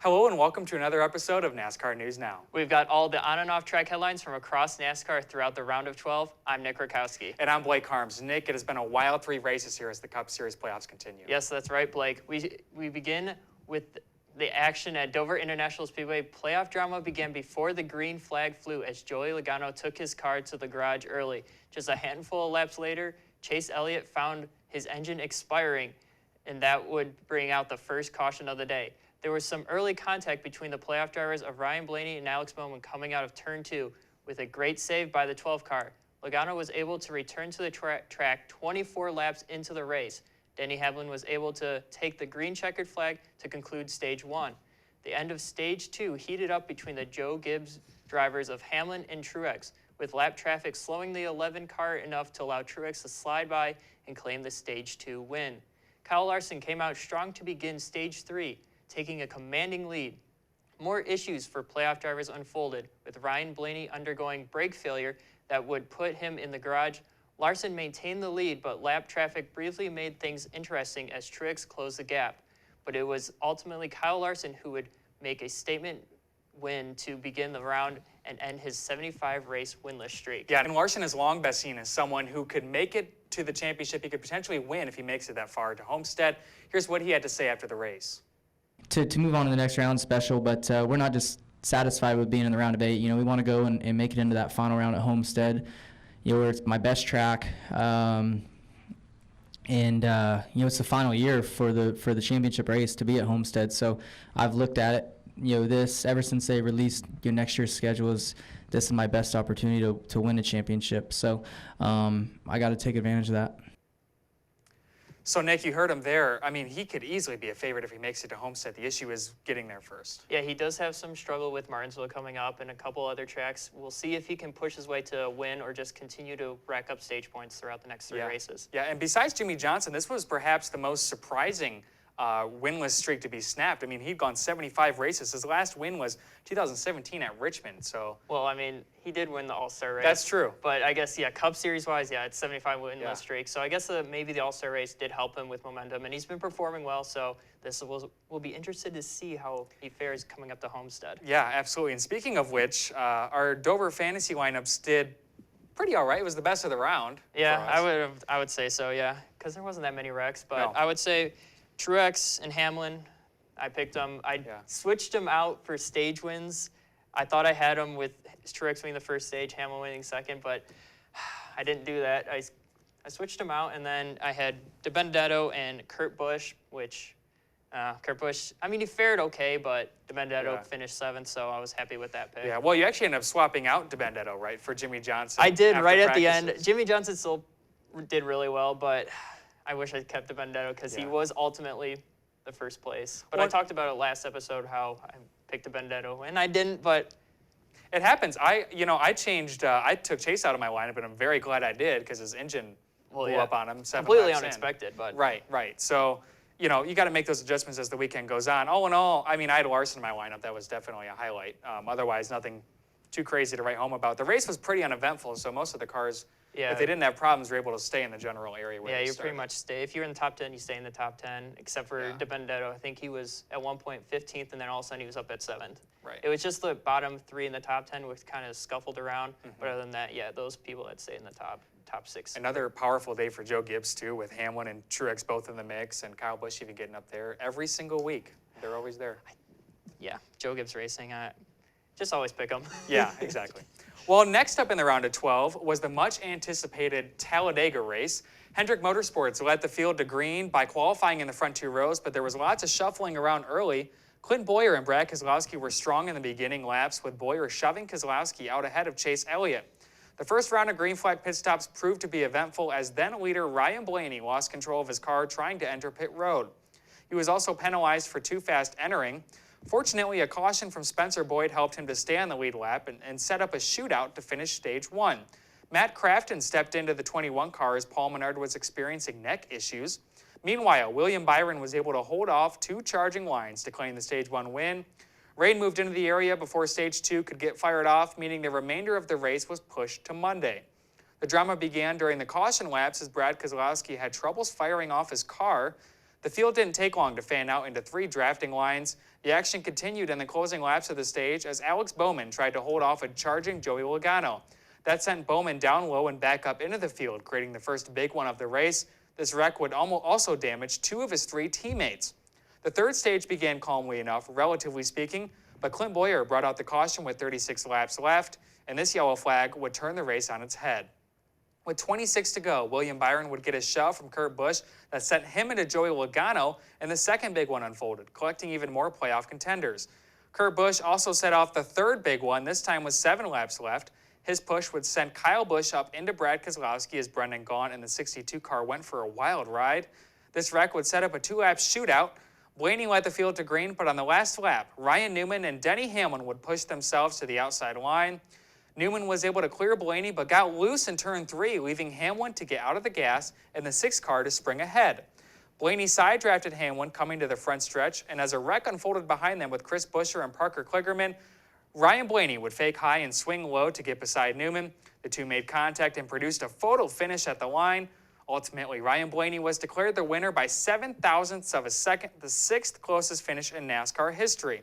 Hello and welcome to another episode of NASCAR News Now. We've got all the on and off track headlines from across NASCAR throughout the round of 12. I'm Nick Rutkowski. And I'm Blake Harms. Nick, it has been a wild 3 races here as the Cup Series playoffs continue. Yes, that's right, Blake. We begin with the action at Dover International Speedway. Playoff drama began before the green flag flew as Joey Logano took his car to the garage early. Just a handful of laps later, Chase Elliott found his engine expiring, and that would bring out the first caution of the day. There was some early contact between the playoff drivers of Ryan Blaney and Alex Bowman coming out of turn 2 with a great save by the 12 car. Logano was able to return to the track 24 laps into the race. Denny Hamlin was able to take the green checkered flag to conclude stage 1. The end of stage 2 heated up between the Joe Gibbs drivers of Hamlin and Truex, with lap traffic slowing the 11 car enough to allow Truex to slide by and claim the stage 2 win. Kyle Larson came out strong to begin stage 3, taking a commanding lead. More issues for playoff drivers unfolded, with Ryan Blaney undergoing brake failure that would put him in the garage. Larson maintained the lead, but lap traffic briefly made things interesting as Truex closed the gap. But it was ultimately Kyle Larson who would make a statement win to begin the round and end his 75-race winless streak. Yeah, and Larson has long been seen as someone who could make it to the championship. He could potentially win if he makes it that far to Homestead. Here's what he had to say after the race. To move on to the next round special, but we're not just satisfied with being in the round of 8. You know, we want to go and make it into that final round at Homestead, you know, where it's my best track, and you know, it's the final year for the championship race to be at Homestead. So I've looked at it, you know, this ever since they released next year's schedule, this is my best opportunity to win a championship. So I got to take advantage of that. So, Nick, you heard him there. I mean, he could easily be a favorite if he makes it to Homestead. The issue is getting there first. Yeah, he does have some struggle with Martinsville coming up and a couple other tracks. We'll see if he can push his way to a win or just continue to rack up stage points throughout the next 3 races. Yeah, and besides Jimmy Johnson, this was perhaps the most surprising winless streak to be snapped. I mean, he'd gone 75 races. His last win was 2017 at Richmond. So, well, I mean, he did win the All-Star race. That's true. But I guess, yeah, Cup Series-wise, yeah, it's 75 winless streak. So I guess maybe the All-Star race did help him with momentum, and he's been performing well. So this we'll be interested to see how he fares coming up to Homestead. Yeah, absolutely. And speaking of which, our Dover fantasy lineups did pretty all right. It was the best of the round. Yeah, I would say so. Yeah, because there wasn't that many wrecks, but No. I would say Truex and Hamlin, I picked them. I switched them out for stage wins. I thought I had them with Truex winning the first stage, Hamlin winning second, but I didn't do that. I switched them out, and then I had DiBenedetto and Kurt Busch, which Kurt Busch, I mean, he fared okay, but DiBenedetto finished 7th, so I was happy with that pick. Yeah, well, you actually ended up swapping out DiBenedetto, right, for Jimmy Johnson. I did right at the practices. end. Jimmy Johnson still did really well, but I wish I kept DiBenedetto because he was ultimately the first place. But I talked about it last episode how I picked DiBenedetto, and I didn't, but it happens. I changed. I took Chase out of my lineup, and I'm very glad I did because his engine blew up on him. 7 completely laps unexpected, in. but Right. So, you know, you got to make those adjustments as the weekend goes on. All in all, I mean, I had Larson in my lineup. That was definitely a highlight. Otherwise, nothing too crazy to write home about. The race was pretty uneventful, so most of the cars, if they didn't have problems, were able to stay in the general area where they you started. pretty much stay. If you're in the top 10, you stay in the top 10, except for DiBenedetto. I think he was at one point 15th, and then all of a sudden he was up at 7th. Right. It was just the bottom 3 in the top 10 which kind of scuffled around. But other than that, yeah, those people that stay in the top 6. Another powerful day for Joe Gibbs, too, with Hamlin and Truex both in the mix, and Kyle Busch even getting up there every single week. They're always there. Yeah, Joe Gibbs Racing. Just always pick them. Yeah, exactly. Well, next up in the round of 12 was the much-anticipated Talladega race. Hendrick Motorsports led the field to green by qualifying in the front 2 rows, but there was lots of shuffling around early. Clint Bowyer and Brad Keselowski were strong in the beginning laps, with Bowyer shoving Keselowski out ahead of Chase Elliott. The first round of green flag pit stops proved to be eventful as then-leader Ryan Blaney lost control of his car trying to enter pit road. He was also penalized for too fast entering. Fortunately, a caution from Spencer Boyd helped him to stay on the lead lap and set up a shootout to finish stage 1. Matt Crafton stepped into the 21 car as Paul Menard was experiencing neck issues. Meanwhile, William Byron was able to hold off 2 charging lines to claim the stage 1 win. Rain moved into the area before stage 2 could get fired off, meaning the remainder of the race was pushed to Monday. The drama began during the caution laps as Brad Keselowski had troubles firing off his car. The field didn't take long to fan out into 3 drafting lines. The action continued in the closing laps of the stage as Alex Bowman tried to hold off a charging Joey Logano. That sent Bowman down low and back up into the field, creating the first big one of the race. This wreck would also damage 2 of his 3 teammates. The third stage began calmly enough, relatively speaking, but Clint Boyer brought out the caution with 36 laps left, and this yellow flag would turn the race on its head. With 26 to go, William Byron would get a shove from Kurt Busch that sent him into Joey Logano, and the second big one unfolded, collecting even more playoff contenders. Kurt Busch also set off the third big one, this time with 7 laps left. His push would send Kyle Busch up into Brad Keselowski as Brendan Gaughan and the 62 car went for a wild ride. This wreck would set up a 2-lap shootout. Blaney led the field to green, but on the last lap, Ryan Newman and Denny Hamlin would push themselves to the outside line. Newman was able to clear Blaney, but got loose in turn 3, leaving Hamlin to get out of the gas and the 6 car to spring ahead. Blaney side-drafted Hamlin coming to the front stretch, and as a wreck unfolded behind them with Chris Buescher and Parker Kligerman, Ryan Blaney would fake high and swing low to get beside Newman. The two made contact and produced a photo finish at the line. Ultimately, Ryan Blaney was declared the winner by 7 thousandths of a second, the 6th closest finish in NASCAR history.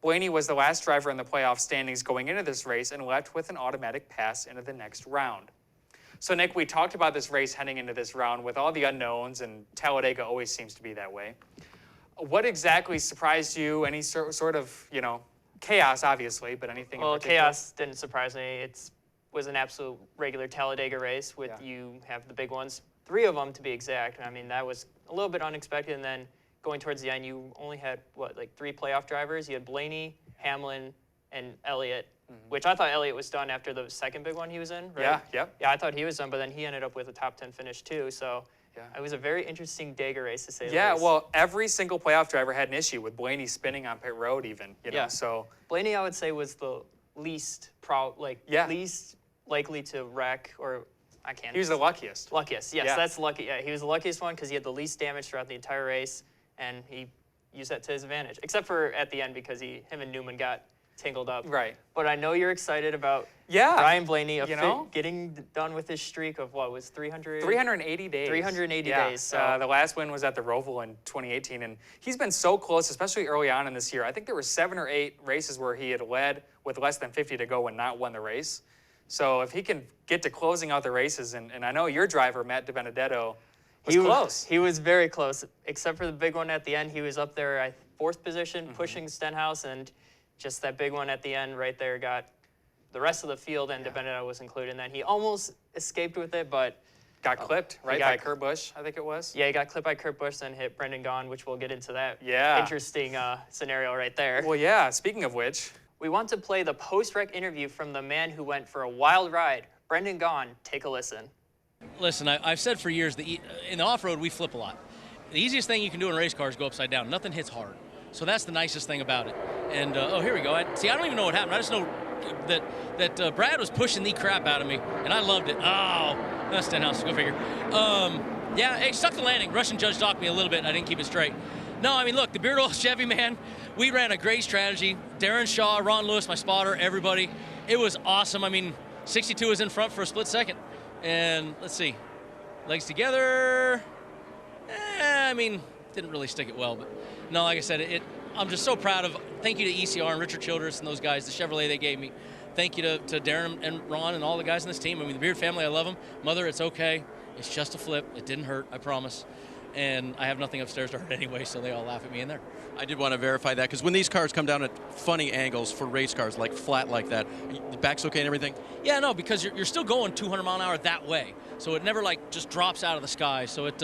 Blaney was the last driver in the playoff standings going into this race and left with an automatic pass into the next round. So, Nick, we talked about this race heading into this round with all the unknowns, and Talladega always seems to be that way. What exactly surprised you? Any sort of, chaos, obviously, but anything Well, in particular? chaos didn't surprise me. It was an absolute regular Talladega race with you have the big ones, 3 of them to be exact. I mean, that was a little bit unexpected, and then going towards the end, you only had, 3 playoff drivers? You had Blaney, Hamlin, and Elliott, which I thought Elliott was done after the second big one he was in, right? Yeah, yep. Yeah, I thought he was done, but then he ended up with a top 10 finish too, so it was a very interesting Dega race, to say the least. Yeah, well, every single playoff driver had an issue with Blaney spinning on pit road even, so. Blaney, I would say, was the least least likely to wreck, or I can't. He was the luckiest. Luckiest, yes, Yeah. that's lucky. Yeah, he was the luckiest one because he had the least damage throughout the entire race, and he used that to his advantage, except for at the end because him and Newman got tangled up. Right. But I know you're excited about Yeah. Ryan Blaney getting done with his streak of what was 300? 380 days. 380 yeah. days. So. The last win was at the Roval in 2018, and he's been so close, especially early on in this year. I think there were 7 or 8 races where he had led with less than 50 to go and not won the race. So if he can get to closing out the races, and I know your driver, Matt DiBenedetto, was close. He was very close, except for the big one at the end. He was up there at 4th position, pushing Stenhouse, and just that big one at the end right there got the rest of the field, and DiBenedetto was included in that. He almost escaped with it, but got clipped, right, by Kurt Busch, I think it was. Yeah, he got clipped by Kurt Busch and hit Brendan Gaughan, which we'll get into that interesting scenario right there. Well, yeah, speaking of which. We want to play the post-wreck interview from the man who went for a wild ride, Brendan Gaughan. Take a listen. Listen, I've said for years that in the off-road we flip a lot. The easiest thing you can do in a race car is go upside down. Nothing hits hard. So that's the nicest thing about it. And, here we go. I don't even know what happened. I just know that Brad was pushing the crap out of me, and I loved it. Oh, that's Stenhouse. Go figure. It stuck the landing. Russian judge docked me a little bit, and I didn't keep it straight. No, I mean, look, the Beard Oil Chevy, man, we ran a great strategy. Darren Shaw, Ron Lewis, my spotter, everybody. It was awesome. I mean, 62 was in front for a split second. And let's see, legs together. Didn't really stick it well. But no, like I said, I'm just so proud of, thank you to ECR and Richard Childress and those guys, the Chevrolet they gave me. Thank you to Darren and Ron and all the guys on this team. I mean, the Beard family, I love them. Mother, it's okay. It's just a flip. It didn't hurt, I promise. And I have nothing upstairs to hurt anyway, so they all laugh at me in there. I did want to verify that, because when these cars come down at funny angles for race cars, like flat like that, the back's okay and everything? Yeah, no, because you're still going 200 mile an hour that way, so it never just drops out of the sky. So it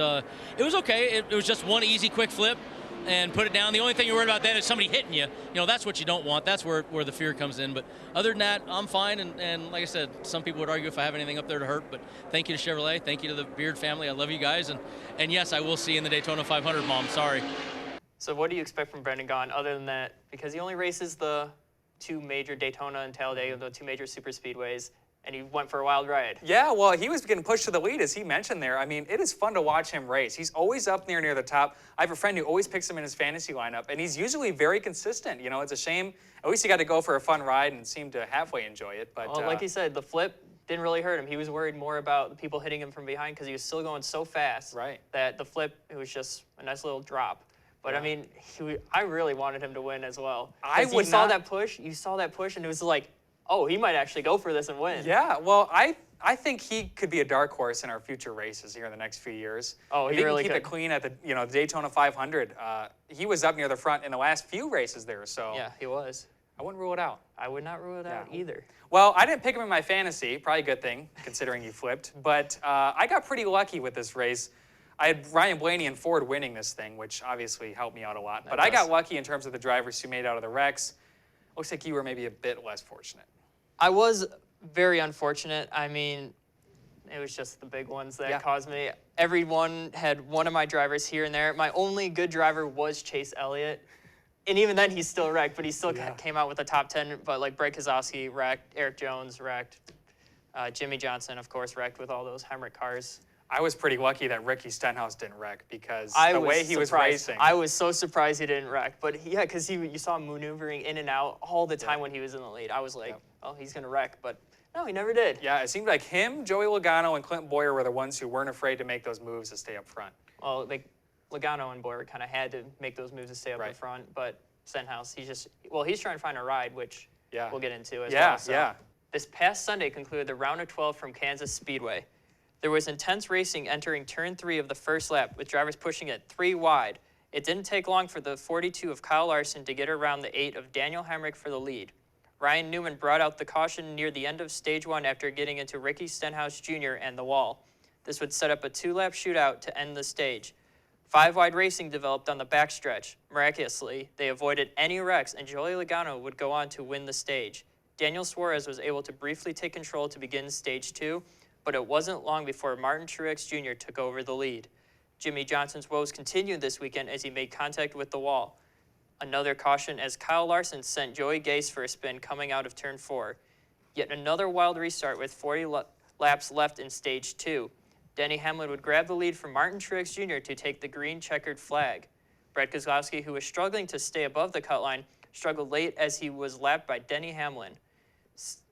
was okay. It was just one easy quick flip and put it down. The only thing you're worried about then is somebody hitting you. That's what you don't want. That's where the fear comes in. But other than that, I'm fine. And like I said, some people would argue if I have anything up there to hurt. But thank you to Chevrolet. Thank you to the Beard family. I love you guys. And yes, I will see you in the Daytona 500, Mom. Sorry. So what do you expect from Brendan Gaughan other than that? Because he only races the 2 major Daytona and Talladega, the 2 major super speedways, and he went for a wild ride. Yeah, well, he was getting pushed to the lead, as he mentioned there. I mean, it is fun to watch him race. He's always up near the top. I have a friend who always picks him in his fantasy lineup, and he's usually very consistent. It's a shame. At least he got to go for a fun ride and seemed to halfway enjoy it. But well, like he said, the flip didn't really hurt him. He was worried more about the people hitting him from behind because he was still going so fast that the flip, it was just a nice little drop. But I mean, I really wanted him to win as well. You saw that push, and it was like, oh, he might actually go for this and win. Yeah, well, I think he could be a dark horse in our future races here in the next few years. Oh, if he really can keep could. it clean at the Daytona 500. He was up near the front in the last few races there, so Yeah, he was. I wouldn't rule it out. I would not rule it out either. Well, I didn't pick him in my fantasy, probably a good thing considering he flipped, but I got pretty lucky with this race. I had Ryan Blaney and Ford winning this thing, which obviously helped me out a lot. But I got lucky in terms of the drivers who made out of the wrecks. Looks like you were maybe a bit less fortunate. I was very unfortunate. I mean, it was just the big ones that caused me. Everyone had one of my drivers here and there. My only good driver was Chase Elliott. And even then, he's still wrecked, but he still came out with a top 10. But like Brett Keselowski wrecked, Eric Jones wrecked, Jimmy Johnson, of course, wrecked with all those Hemrick cars. I was pretty lucky that Ricky Stenhouse didn't wreck because the way he was racing. I was so surprised he didn't wreck. But because you saw him maneuvering in and out all the time when he was in the lead. I was like, oh, he's going to wreck. But no, he never did. Yeah, it seemed like him, Joey Logano, and Clint Boyer were the ones who weren't afraid to make those moves to stay up front. Well, Logano and Boyer kind of had to make those moves to stay up in front. But Stenhouse, he's trying to find a ride, which we'll get into as well. So this past Sunday concluded the round of 12 from Kansas Speedway. There was intense racing entering turn 3 of the first lap, with drivers pushing it 3 wide. It didn't take long for the 42 of Kyle Larson to get around the 8 of Daniel Hemrick for the lead. Ryan Newman brought out the caution near the end of stage 1 after getting into Ricky Stenhouse Jr. and the wall. This would set up a 2-lap shootout to end the stage. 5-wide racing developed on the backstretch. Miraculously, they avoided any wrecks, and Joey Logano would go on to win the stage. Daniel Suarez was able to briefly take control to begin stage 2, but it wasn't long before Martin Truex Jr. took over the lead. Jimmy Johnson's woes continued this weekend as he made contact with the wall. Another caution as Kyle Larson sent Joey Gase for a spin coming out of turn 4. Yet another wild restart with 40 laps left in stage 2. Denny Hamlin would grab the lead from Martin Truex Jr. to take the green checkered flag. Brett Keselowski, who was struggling to stay above the cut line, struggled late as he was lapped by Denny Hamlin.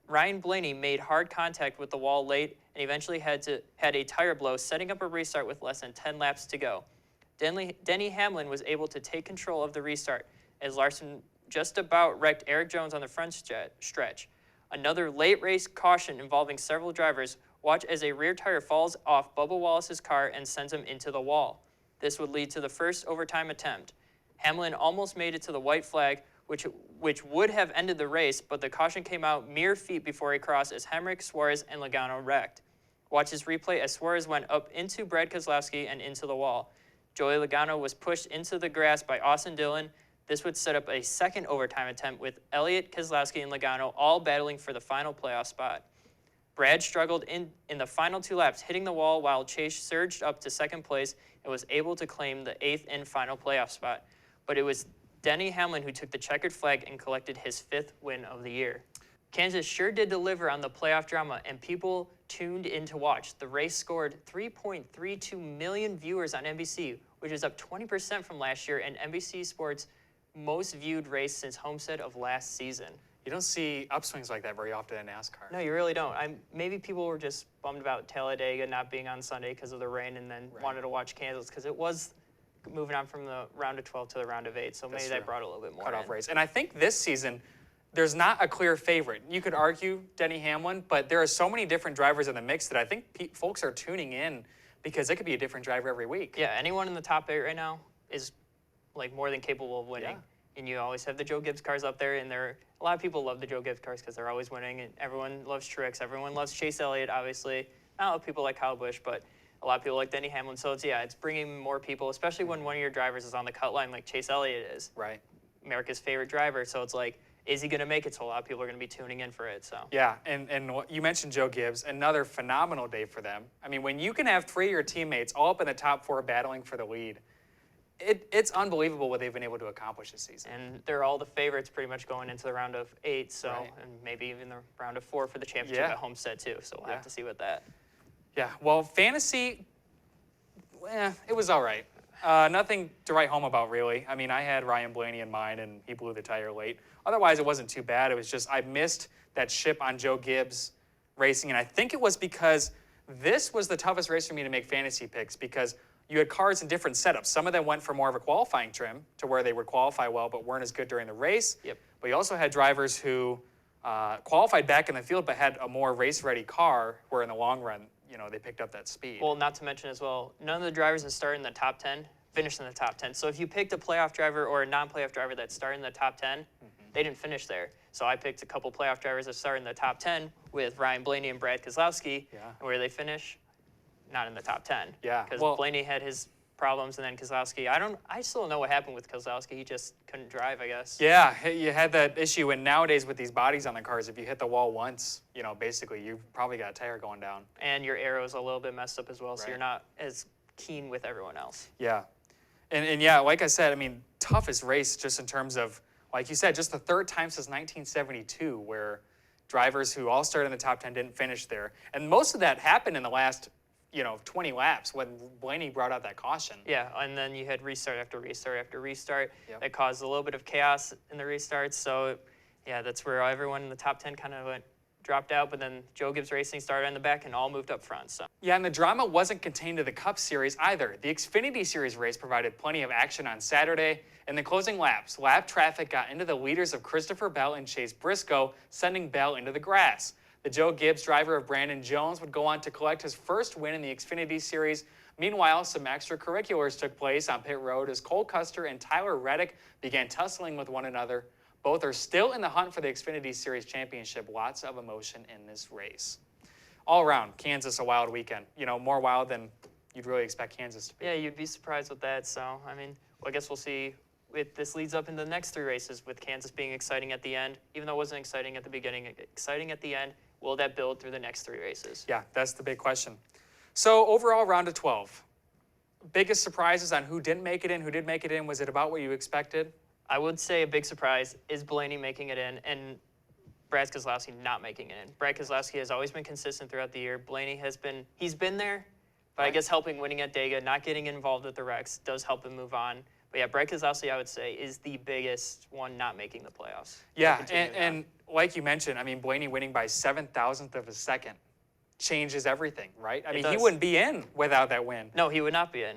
Ryan Blaney made hard contact with the wall late and eventually had a tire blow, setting up a restart with less than 10 laps to go. Denny Hamlin was able to take control of the restart as Larson just about wrecked Eric Jones on the front stretch. Another late race caution involving several drivers. Watch as a rear tire falls off Bubba Wallace's car and sends him into the wall. This would lead to the first overtime attempt. Hamlin almost made it to the white flag, which would have ended the race, but the caution came out mere feet before he crossed as Hemrick, Suarez, and Logano wrecked. Watch his replay as Suarez went up into Brad Keselowski and into the wall. Joey Logano was pushed into the grass by Austin Dillon. This would set up a second overtime attempt with Elliott, Keselowski, and Logano all battling for the final playoff spot. Brad struggled in the final 2 laps, hitting the wall while Chase surged up to second place and was able to claim the 8th and final playoff spot. But it was Denny Hamlin who took the checkered flag and collected his 5th win of the year. Kansas sure did deliver on the playoff drama, and people tuned in to watch. The race scored 3.32 million viewers on NBC, which is up 20% from last year, and NBC Sports' most viewed race since Homestead of last season. You don't see upswings like that very often in NASCAR. No, you really don't. Maybe people were just bummed about Talladega not being on Sunday because of the rain, and then wanted to watch Kansas because it was moving on from the round of 12 to the round of 8, so maybe that brought a little bit more cutoff race. And I think this season, there's not a clear favorite. You could argue Denny Hamlin, but there are so many different drivers in the mix that I think folks are tuning in because it could be a different driver every week. Yeah, anyone in the top 8 right now is like more than capable of winning. Yeah. And you always have the Joe Gibbs cars up there, and a lot of people love the Joe Gibbs cars because they're always winning, and everyone loves Truex. Everyone loves Chase Elliott, obviously. Not a lot of people like Kyle Busch, but a lot of people like Denny Hamlin. So it's bringing more people, especially when one of your drivers is on the cut line like Chase Elliott is. Right. America's favorite driver. So it's like, is he going to make it? So a lot of people are going to be tuning in for it. So yeah, and you mentioned Joe Gibbs, another phenomenal day for them. I mean, when you can have 3 of your teammates all up in the top 4 battling for the lead, it's unbelievable what they've been able to accomplish this season. And they're all the favorites pretty much going into the round of 8, so and maybe even the round of 4 for the championship at Homestead too. So we'll have to see what that. Yeah, well, fantasy, it was all right. Nothing to write home about, really. I mean, I had Ryan Blaney in mind, and he blew the tire late. Otherwise, it wasn't too bad. It was just I missed that ship on Joe Gibbs racing, and I think it was because this was the toughest race for me to make fantasy picks because you had cars in different setups. Some of them went for more of a qualifying trim to where they would qualify well but weren't as good during the race. Yep. But you also had drivers who qualified back in the field but had a more race-ready car where in the long run, they picked up that speed. Well, not to mention as well, none of the drivers that started in the top 10 finished in the top 10. So if you picked a playoff driver or a non-playoff driver that started in the top 10, they didn't finish there. So I picked a couple playoff drivers that started in the top 10 with Ryan Blaney and Brad Keselowski. Yeah. And where they finish? Not in the top 10. Yeah, Because well- Blaney had his problems, and then Keselowski, I still don't know what happened with Keselowski. He just couldn't drive, I guess. Yeah, you had that issue, and nowadays with these bodies on the cars, if you hit the wall once, basically you've probably got a tire going down. And your arrow's a little bit messed up as well, so Right. you're not as keen with everyone else. Yeah. And yeah, like I said, toughest race just in terms of, like you said, just the third time since 1972 where drivers who all started in the top 10 didn't finish there. And most of that happened in the last, 20 laps when Blaney brought out that caution. Yeah, and then you had restart after restart after restart. Yep. That caused a little bit of chaos in the restarts. So, yeah, that's where everyone in the top 10 kind of dropped out. But then Joe Gibbs Racing started in the back and all moved up front. So. Yeah, and the drama wasn't contained to the Cup Series either. The Xfinity Series race provided plenty of action on Saturday. In the closing laps, lap traffic got into the leaders of Christopher Bell and Chase Briscoe, sending Bell into the grass. The Joe Gibbs driver of Brandon Jones would go on to collect his first win in the Xfinity Series. Meanwhile, some extracurriculars took place on pit road as Cole Custer and Tyler Reddick began tussling with one another. Both are still in the hunt for the Xfinity Series championship. Lots of emotion in this race. All around, Kansas a wild weekend. More wild than you'd really expect Kansas to be. Yeah, you'd be surprised with that. So, I guess we'll see. This leads up into the next three races with Kansas being exciting at the end. Even though it wasn't exciting at the beginning, exciting at the end. Will that build through the next three races? Yeah, that's the big question. So overall, round of 12. Biggest surprises on who didn't make it in, who did make it in. Was it about what you expected? I would say a big surprise is Blaney making it in and Brad Keselowski not making it in. Brad Keselowski has always been consistent throughout the year. Blaney he's been there, but I guess winning at Dega, not getting involved with the wrecks does help him move on. But yeah, Brad Keselowski, I would say, is the biggest one not making the playoffs. Yeah, and like you mentioned, Blaney winning by 7,000th of a second changes everything, right? He wouldn't be in without that win. No, he would not be in.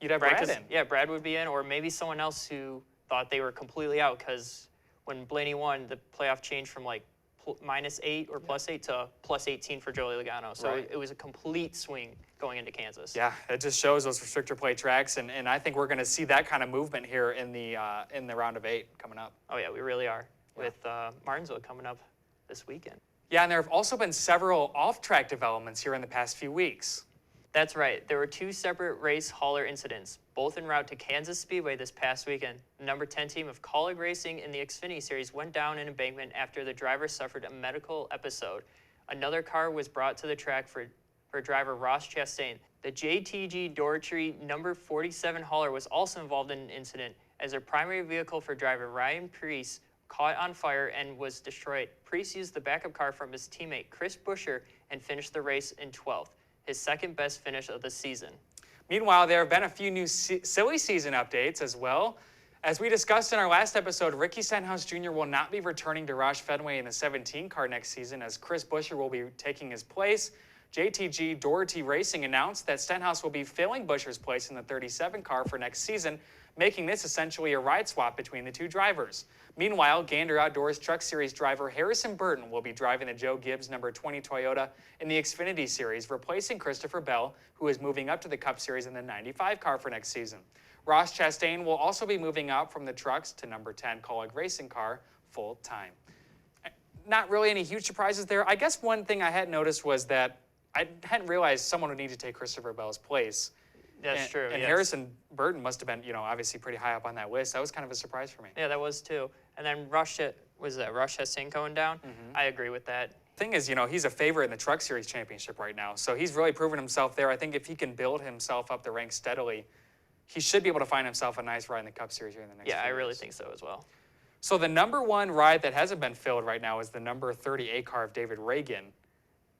You'd have Brad in. Yeah, Brad would be in, or maybe someone else who thought they were completely out because when Blaney won, the playoff changed from -8 or +8 to +18 for Joey Logano. So Right. it was a complete swing going into Kansas. Yeah, it just shows those restrictor plate tracks, and I think we're going to see that kind of movement here in the round of 8 coming up. Oh yeah, we really are with Martinsville coming up this weekend. Yeah, and there have also been several off-track developments here in the past few weeks. That's right. There were 2 separate race hauler incidents, both en route to Kansas Speedway this past weekend. The number 10 team of Colleague Racing in the Xfinity Series went down an embankment after the driver suffered a medical episode. Another car was brought to the track for driver Ross Chastain. The JTG Doherty number 47 hauler was also involved in an incident as their primary vehicle for driver Ryan Preece caught on fire and was destroyed. Preece used the backup car from his teammate Chris Buescher and finished the race in 12th, his second best finish of the season. Meanwhile, there have been a few new silly season updates as well. As we discussed in our last episode, Ricky Stenhouse Jr. will not be returning to Roush Fenway in the 17 car next season as Chris Buescher will be taking his place. JTG Doherty Racing announced that Stenhouse will be filling Buescher's place in the 37 car for next season, making this essentially a ride swap between the two drivers. Meanwhile, Gander Outdoors Truck Series driver Harrison Burton will be driving the Joe Gibbs number 20 Toyota in the Xfinity Series, replacing Christopher Bell, who is moving up to the Cup Series in the 95 car for next season. Ross Chastain will also be moving out from the trucks to number 10 Colleague Racing car full-time. Not really any huge surprises there. I guess one thing I had noticed was that I hadn't realized someone would need to take Christopher Bell's place. That's true. And yes. Harrison Burton must have been, obviously pretty high up on that list. That was kind of a surprise for me. Yeah, that was too. And then Ross Chastain going down? I agree with that. Thing is, he's a favorite in the Truck Series Championship right now, so he's really proven himself there. I think if he can build himself up the ranks steadily, he should be able to find himself a nice ride in the Cup Series here in the next Yeah, few I really years. think so as well. So the number 1 ride that hasn't been filled right now is the number 38 car of David Reagan.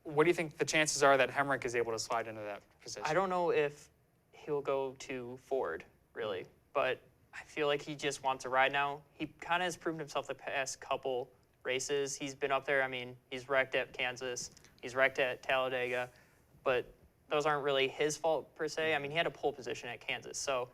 What do you think the chances are that Hemrick is able to slide into that position? I don't know if he'll go to Ford, really, but I feel like he just wants a ride now. He kind of has proven himself the past couple races. He's been up there. I mean, he's wrecked at Kansas. He's wrecked at Talladega. But those aren't really his fault per se. I mean, he had a pole position at Kansas. So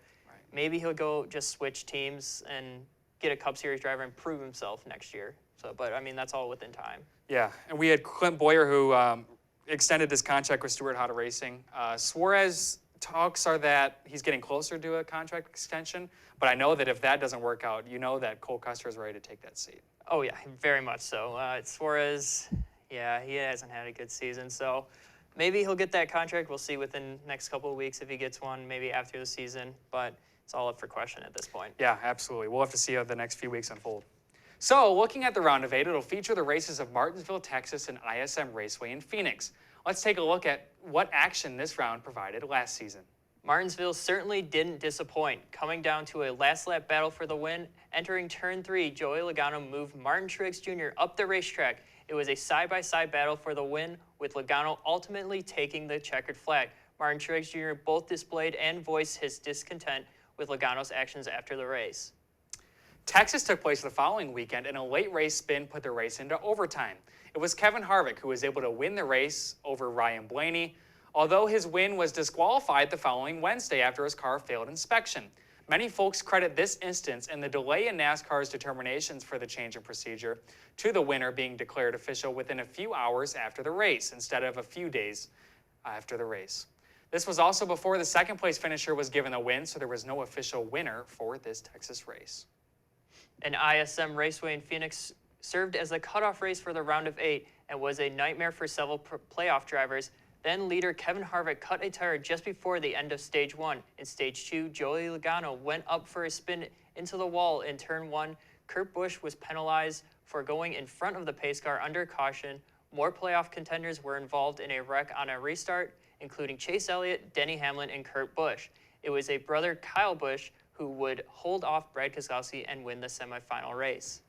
maybe he'll go just switch teams and get a Cup Series driver and prove himself next year. So, but I mean, that's all within time. Yeah, and we had Clint Boyer who extended his contract with Stewart Hatta Racing. Suarez, talks are that he's getting closer to a contract extension, but I know that if that doesn't work out, you know that Cole Custer is ready to take that seat. Oh, yeah, very much so. Suarez, yeah, he hasn't had a good season, so maybe he'll get that contract. We'll see within the next couple of weeks if he gets one, maybe after the season, but it's all up for question at this point. Yeah, absolutely. We'll have to see how the next few weeks unfold. So, looking at the round of 8, it'll feature the races of Martinsville, Texas, and ISM Raceway in Phoenix. Let's take a look at what action this round provided last season. Martinsville certainly didn't disappoint, coming down to a last lap battle for the win. Entering turn 3, Joey Logano moved Martin Truex Jr. up the racetrack. It was a side-by-side battle for the win, with Logano ultimately taking the checkered flag. Martin Truex Jr. both displayed and voiced his discontent with Logano's actions after the race. Texas took place the following weekend, and a late race spin put the race into overtime. It was Kevin Harvick who was able to win the race over Ryan Blaney, although his win was disqualified the following Wednesday after his car failed inspection. Many folks credit this instance and the delay in NASCAR's determinations for the change in procedure to the winner being declared official within a few hours after the race instead of a few days after the race. This was also before the second place finisher was given a win, so there was no official winner for this Texas race. An ISM Raceway in Phoenix served as a cutoff race for the round of 8 and was a nightmare for several playoff drivers. Then leader Kevin Harvick cut a tire just before the end of Stage 1. In Stage 2, Joey Logano went up for a spin into the wall in Turn 1. Kurt Busch was penalized for going in front of the pace car under caution. More playoff contenders were involved in a wreck on a restart, including Chase Elliott, Denny Hamlin, and Kurt Busch. It was a brother, Kyle Busch, who would hold off Brad Keselowski and win the semifinal race.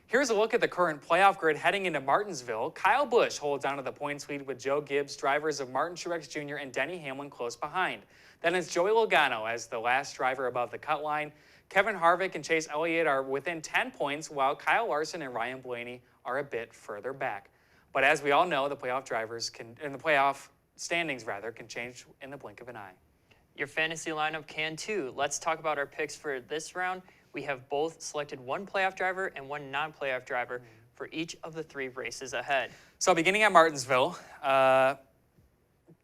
Here's a look at the current playoff grid heading into Martinsville. Kyle Busch holds on to the points lead with Joe Gibbs, drivers of Martin Truex Jr. and Denny Hamlin close behind. Then it's Joey Logano as the last driver above the cut line. Kevin Harvick and Chase Elliott are within 10 points, while Kyle Larson and Ryan Blaney are a bit further back. But as we all know, the playoff drivers in the playoff standings can change in the blink of an eye. Your fantasy lineup can too. Let's talk about our picks for this round. We have both selected one playoff driver and one non-playoff driver for each of the 3 races ahead. So beginning at Martinsville,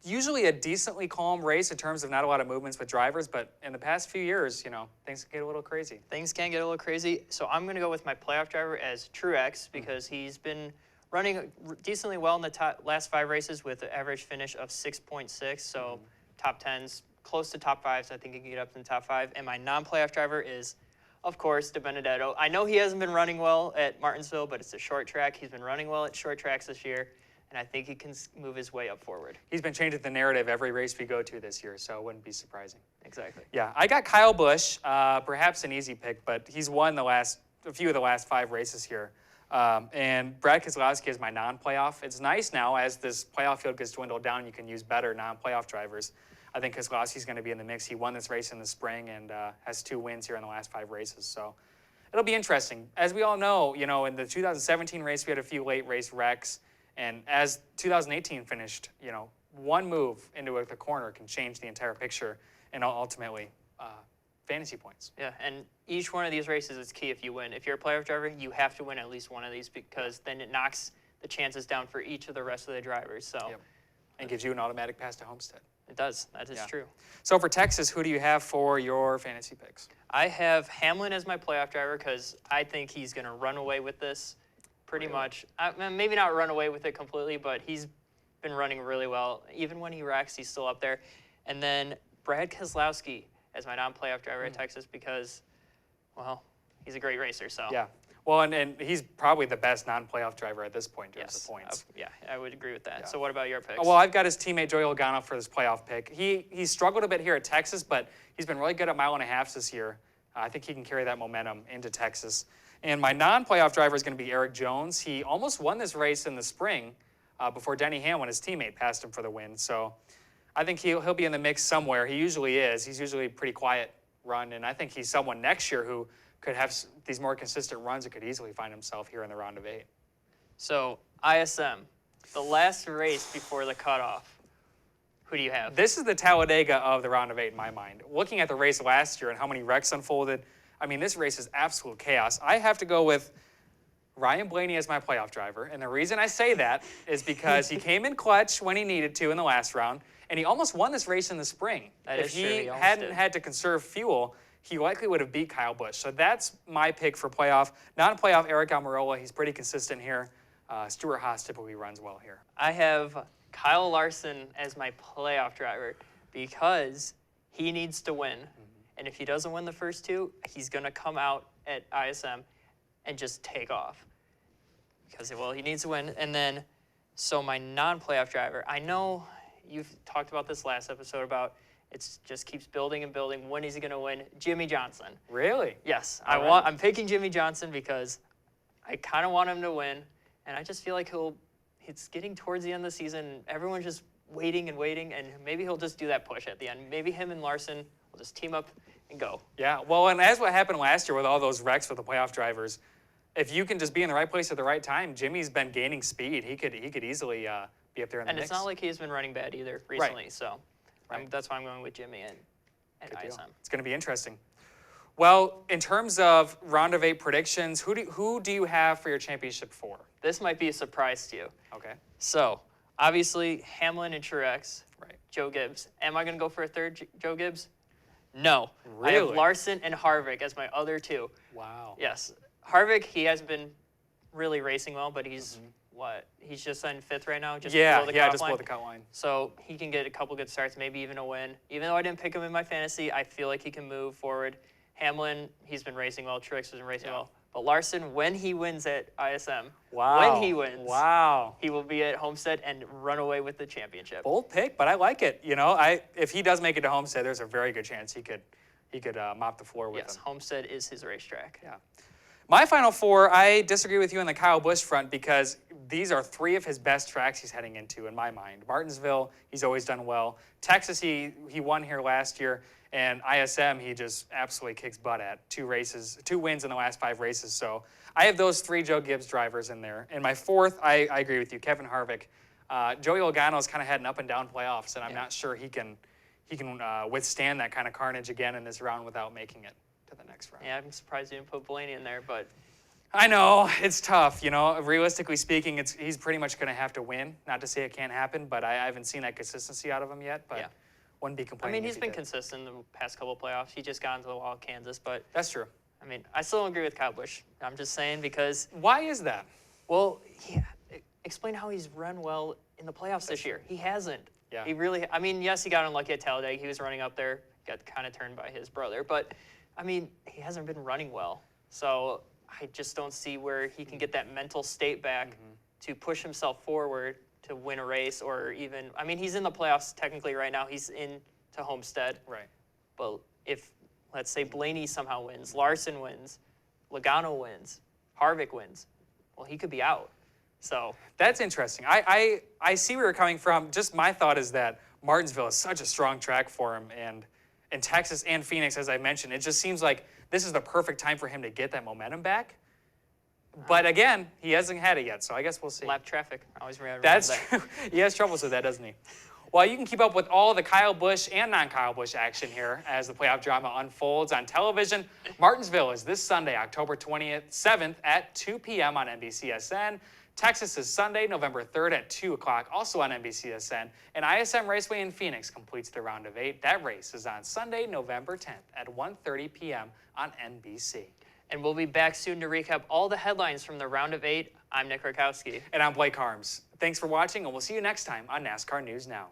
usually a decently calm race in terms of not a lot of movements with drivers, but in the past few years, things can get a little crazy. Things can get a little crazy. So I'm going to go with my playoff driver as Truex because he's been running decently well in the last 5 races with an average finish of 6.6. So top 10s, close to top 5s. I think he can get up in the top 5. And my non-playoff driver is, of course, DiBenedetto. I know he hasn't been running well at Martinsville, but it's a short track. He's been running well at short tracks this year, and I think he can move his way up forward. He's been changing the narrative every race we go to this year, so it wouldn't be surprising. Exactly. Yeah, I got Kyle Busch, perhaps an easy pick, but he's won a few of the last 5 races here. And Brad Keselowski is my non-playoff. It's nice now as this playoff field gets dwindled down, you can use better non-playoff drivers. I think Keselowski's going to be in the mix. He won this race in the spring and has 2 wins here in the last 5 races. So it'll be interesting. As we all know, in the 2017 race, we had a few late race wrecks. And as 2018 finished, one move into the corner can change the entire picture and ultimately fantasy points. Yeah, and each one of these races is key if you win. If you're a playoff driver, you have to win at least one of these because then it knocks the chances down for each of the rest of the drivers. So, yep. And gives you an automatic pass to Homestead. It does. That is true. So for Texas, who do you have for your fantasy picks? I have Hamlin as my playoff driver because I think he's going to run away with this pretty much. Maybe not run away with it completely, but he's been running really well. Even when he wrecks, he's still up there. And then Brad Keselowski as my non-playoff driver at Texas because, well, he's a great racer. So yeah. Well, and he's probably the best non-playoff driver at this point in terms of points. Yeah, I would agree with that. Yeah. So what about your picks? Well, I've got his teammate Joey Logano for this playoff pick. He struggled a bit here at Texas, but he's been really good at 1.5 miles this year. I think he can carry that momentum into Texas. And my non-playoff driver is going to be Eric Jones. He almost won this race in the spring before Denny Hamlin, his teammate, passed him for the win. So I think he'll be in the mix somewhere. He usually is. He's usually a pretty quiet run, and I think he's someone next year who could have these more consistent runs, and could easily find himself here in the round of 8. So ISM, the last race before the cutoff. Who do you have? This is the Talladega of the round of 8 in my mind. Looking at the race last year and how many wrecks unfolded, I mean, this race is absolute chaos. I have to go with Ryan Blaney as my playoff driver, and the reason I say that is because he came in clutch when he needed to in the last round, and he almost won this race in the spring. That if is true, he he almost hadn't did. had to conserve fuel, he likely would have beat Kyle Busch. So that's my pick for playoff. Non-playoff, Eric Almirola. He's pretty consistent here. Stuart Haas typically runs well here. I have Kyle Larson as my playoff driver because he needs to win. And if he doesn't win the first 2, he's going to come out at ISM and just take off. Because, well, he needs to win. And then, so my non-playoff driver, I know you've talked about this last episode about it just keeps building and building. When is he going to win? Jimmy Johnson. Really? Yes. All right. I'm picking Jimmy Johnson because I kind of want him to win. And I just feel like it's getting towards the end of the season. Everyone's just waiting, and maybe he'll just do that push at the end. Maybe him and Larson will just team up and go. Yeah, well, and as what happened last year with all those wrecks with the playoff drivers, if you can just be in the right place at the right time, Jimmy's been gaining speed. He could easily be up there in the And mix. it's not like he's been running bad either recently. So Right. that's why I'm going with Jimmy and Good deal. ISM. It's going to be interesting. Well, in terms of round of 8 predictions, who do you have for your championship 4? This might be a surprise to you. Okay. So obviously Hamlin and Truex, Right. Joe Gibbs. Am I going to go for a third Joe Gibbs? No. I have Really? Larson and Harvick as my other 2. Wow. Yes. Harvick, he hasn't been really racing well, but he's he's just in 5th right now, just below the cut just line. below the cut line. So he can get a couple good starts, maybe even a win. Even though I didn't pick him in my fantasy, I feel like he can move forward. Hamlin, he's been racing well. Truex has been racing well. But Larson, when he wins at ISM, Wow. when he wins, Wow. he will be at Homestead and run away with the championship. Bold pick, but I like it. You know, if he does make it to Homestead, there's a very good chance he could mop the floor with Yes, him. Homestead is his racetrack. Yeah. My final 4, I disagree with you on the Kyle Busch front because these are 3 of his best tracks he's heading into in my mind. Martinsville, he's always done well. Texas, he won here last year. And ISM, he just absolutely kicks butt at 2 wins in the last 5 races. So I have those 3 Joe Gibbs drivers in there. And my 4th, I agree with you, Kevin Harvick. Joey Logano's kind of had an up and down playoffs, and I'm not sure he can withstand that kind of carnage again in this round without making it to the next round. Yeah, I'm surprised you didn't put Blaney in there, but I know, it's tough. You know, realistically speaking, he's pretty much going to have to win. Not to say it can't happen, but I haven't seen that consistency out of him yet. But yeah. Wouldn't be I complaining. mean, if he's he been did. consistent in the past couple of playoffs. He just got into the wall at Kansas, but That's true. I mean, I still don't agree with Kyle Busch. I'm just saying because, Why is that? well, explain how he's run well in the playoffs this year. He hasn't. Yeah. He really, I mean, yes, he got unlucky at Talladega. He was running up there, got kind of turned by his brother, but I mean, he hasn't been running well. So I just don't see where he can get that mental state back to push himself forward to win a race or even, I mean, he's in the playoffs technically right now. He's in to Homestead. Right. But if, let's say, Blaney somehow wins, Larson wins, Logano wins, Harvick wins, well, he could be out. So That's interesting. I see where you're coming from. Just my thought is that Martinsville is such a strong track for him, and in Texas and Phoenix, as I mentioned, it just seems like this is the perfect time for him to get that momentum back. But again, he hasn't had it yet, so I guess we'll see. lap traffic, I always remember That's that. true. He has troubles with that, doesn't he? Well, you can keep up with all the Kyle Busch and non-Kyle Busch action here as the playoff drama unfolds on television. Martinsville is this Sunday, October 27th at 2 p.m. on NBCSN. Texas is Sunday, November 3rd at 2 o'clock, also on NBCSN. And ISM Raceway in Phoenix completes the round of 8. That race is on Sunday, November 10th at 1:30 p.m. on NBC. And we'll be back soon to recap all the headlines from the round of 8. I'm Nick Rutkowski. And I'm Blake Harms. Thanks for watching, and we'll see you next time on NASCAR News Now.